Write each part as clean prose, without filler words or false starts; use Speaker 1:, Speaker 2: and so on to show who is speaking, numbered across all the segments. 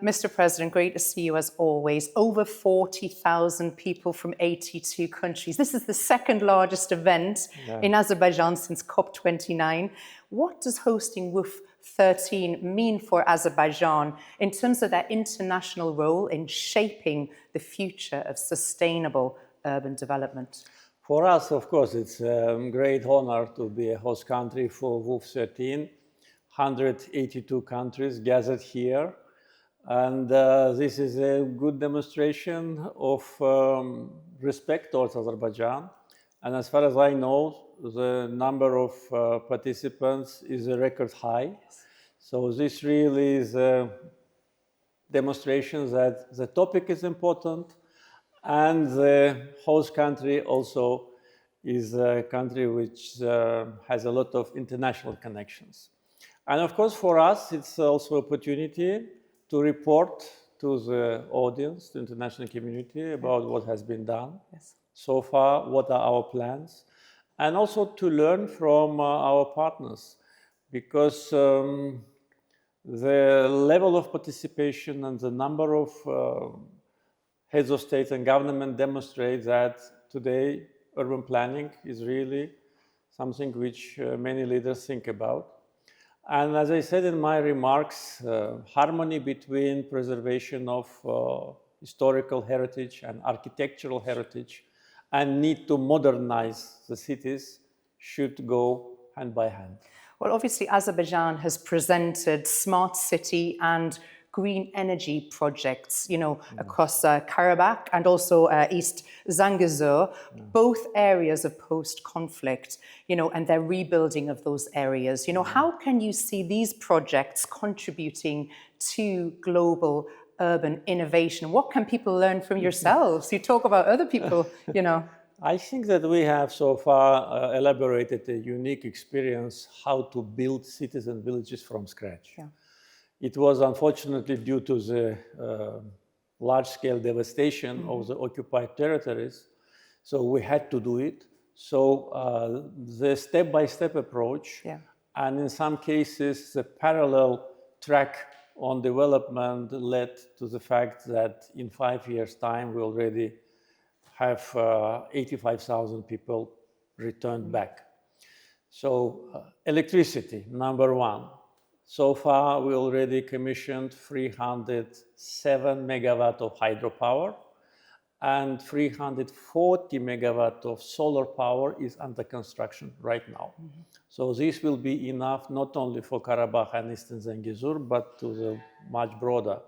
Speaker 1: Mr. President, great to see you as always. Over 40,000 people from 82 countries. This is the second largest event in Azerbaijan since COP29. What does hosting WOOF 13 mean for Azerbaijan in terms of their international role in shaping the future of sustainable urban development?
Speaker 2: For us, of course, it's a great honor to be a host country for WOOF 13. 182 countries gathered here. And this is a good demonstration of respect towards Azerbaijan. And as far as I know, the number of participants is a record high. So this really is a demonstration that the topic is important, and the host country also is a country which has a lot of international connections. And of course, for us, it's also an opportunity to report to the audience, the international community, about what has been done so far, what are our plans, and also to learn from our partners, because the level of participation and the number of heads of state and government demonstrate that today urban planning is really something which many leaders think about. And as I said in my remarks, harmony between preservation of historical heritage and architectural heritage and need to modernize the cities should go hand by hand.
Speaker 1: Well, obviously, Azerbaijan has presented smart city and green energy projects, across Karabakh and also East Zangezur, both areas of post-conflict, and their rebuilding of those areas. How can you see these projects contributing to global urban innovation? What can people learn from yourselves? You talk about other people,
Speaker 2: I think that we have so far elaborated a unique experience how to build cities and villages from scratch. Yeah. It was unfortunately due to the large-scale devastation of the occupied territories, so we had to do it. So the step-by-step approach, and in some cases the parallel track on development led to the fact that in 5 years' time we already have 85,000 people returned back. So electricity, number one. So far, we already commissioned 307 megawatt of hydropower, and 340 megawatt of solar power is under construction right now. So this will be enough not only for Karabakh and Eastern Zangezur, but to the much broader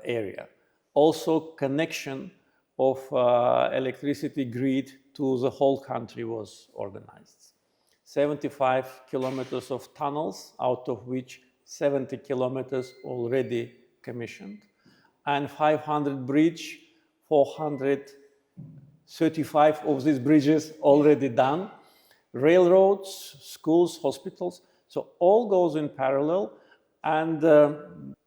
Speaker 2: area. Also, connection of electricity grid to the whole country was organized. 75 kilometers of tunnels, out of which 70 kilometers already commissioned, and 500 bridges, 435 of these bridges already done, railroads, schools, hospitals, so all goes in parallel. And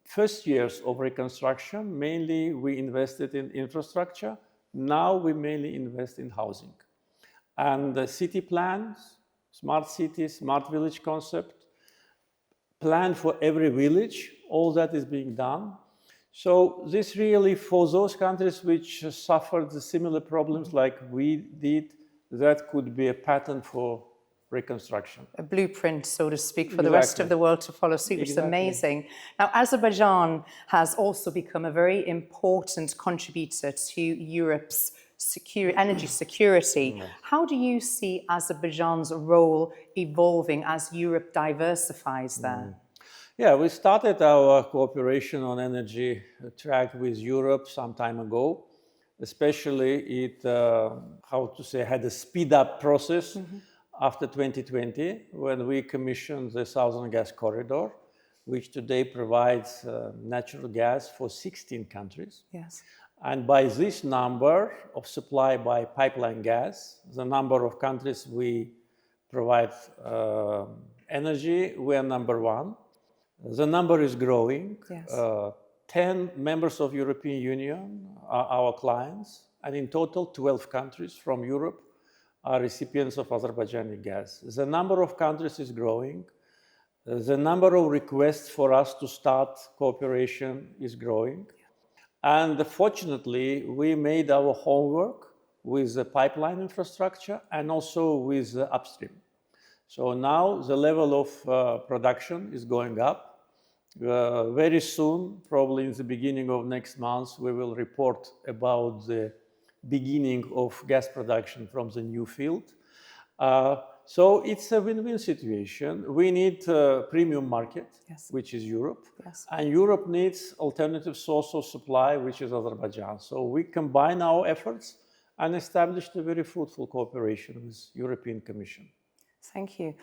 Speaker 2: first years of reconstruction, mainly we invested in infrastructure, now we mainly invest in housing. And the city plans, smart city, smart village concept, plan for every village, all that is being done. So this really, for those countries which suffered the similar problems like we did, that could be a pattern for reconstruction.
Speaker 1: A blueprint, so to speak, for the rest of the world to follow suit, which is amazing. Now, Azerbaijan has also become a very important contributor to Europe's energy security. How do you see Azerbaijan's role evolving as Europe diversifies there?
Speaker 2: Yeah, we started our cooperation on energy track with Europe some time ago. Especially it, had a speed-up process after 2020, when we commissioned the Southern Gas Corridor, which today provides natural gas for 16 countries.
Speaker 1: Yes.
Speaker 2: And by this number of supply by pipeline gas, the number of countries we provide energy, we are number one. The number is growing.
Speaker 1: Yes.
Speaker 2: 10 members of European Union are our clients, and in total 12 countries from Europe are recipients of Azerbaijani gas. The number of countries is growing. The number of requests for us to start cooperation is growing. And fortunately, we made our homework with the pipeline infrastructure and also with the upstream. So now the level of production is going up. Very soon, probably in the beginning of next month, we will report about the beginning of gas production from the new field. So it's a win-win situation. We need a premium market,
Speaker 1: Yes.
Speaker 2: which is Europe.
Speaker 1: Yes.
Speaker 2: And Europe needs alternative source of supply, which is Azerbaijan. So we combine our efforts and established a very fruitful cooperation with European Commission.
Speaker 1: Thank you.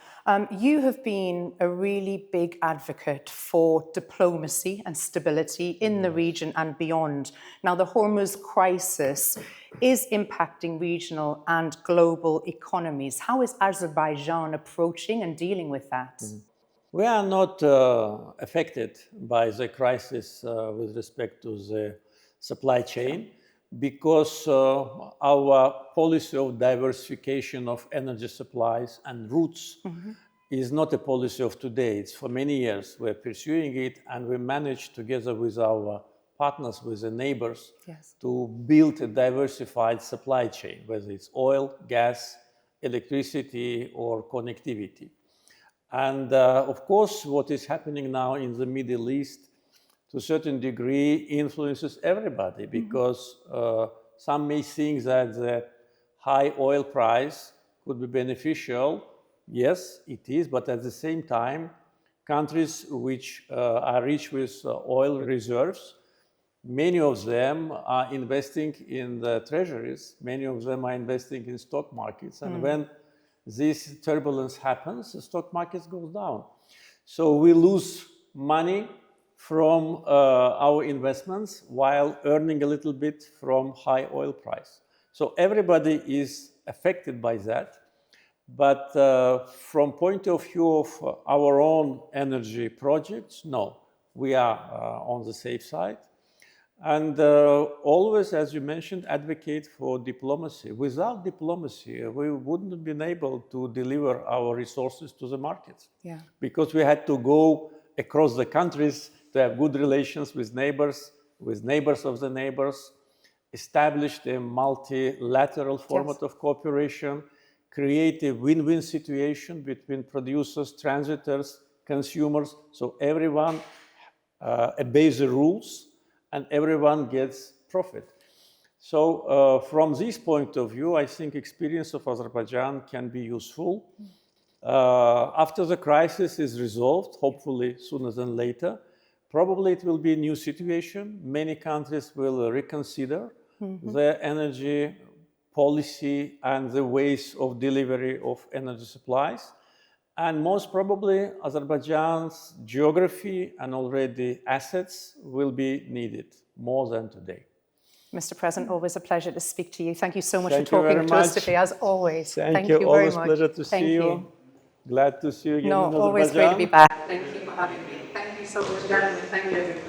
Speaker 1: You have been a really big advocate for diplomacy and stability in the region and beyond. Now, the Hormuz crisis is impacting regional and global economies. How is Azerbaijan approaching and dealing with that?
Speaker 2: We are not affected by the crisis with respect to the supply chain, because our policy of diversification of energy supplies and routes is not a policy of today. It's for many years. We're pursuing it, and we managed together with our partners, with the neighbors,
Speaker 1: Yes.
Speaker 2: to build a diversified supply chain, whether it's oil, gas, electricity, or connectivity. And of course, what is happening now in the Middle East to a certain degree influences everybody, because some may think that the high oil price could be beneficial. Yes, it is, but at the same time, countries which are rich with oil reserves, many of them are investing in the treasuries, many of them are investing in stock markets, and when this turbulence happens, the stock market goes down. So we lose money from our investments while earning a little bit from high oil price. So everybody is affected by that. But from point of view of our own energy projects, no, we are on the safe side. And always, as you mentioned, advocate for diplomacy. Without diplomacy, we wouldn't have been able to deliver our resources to the markets.
Speaker 1: Yeah.
Speaker 2: Because we had to go across the countries to have good relations with neighbors of the neighbors, established a multilateral format of cooperation, create a win-win situation between producers, transitors, consumers, so everyone obeys the rules and everyone gets profit. So from this point of view, I think experience of Azerbaijan can be useful. After the crisis is resolved, hopefully sooner than later, probably it will be a new situation. Many countries will reconsider their energy policy and the ways of delivery of energy supplies. And most probably, Azerbaijan's geography and already assets will be needed more than today.
Speaker 1: Mr. President, always a pleasure to speak to you. Thank you so much
Speaker 2: Thank
Speaker 1: for
Speaker 2: you
Speaker 1: talking
Speaker 2: very
Speaker 1: to us
Speaker 2: much.
Speaker 1: today, as always.
Speaker 2: Thank you.
Speaker 1: Very
Speaker 2: Always
Speaker 1: much.
Speaker 2: pleasure to
Speaker 1: Thank
Speaker 2: see you. Glad to see you again in Azerbaijan.
Speaker 1: always great to be back. Thank you for having me. Thank you so much, gentlemen. Thank you, everybody.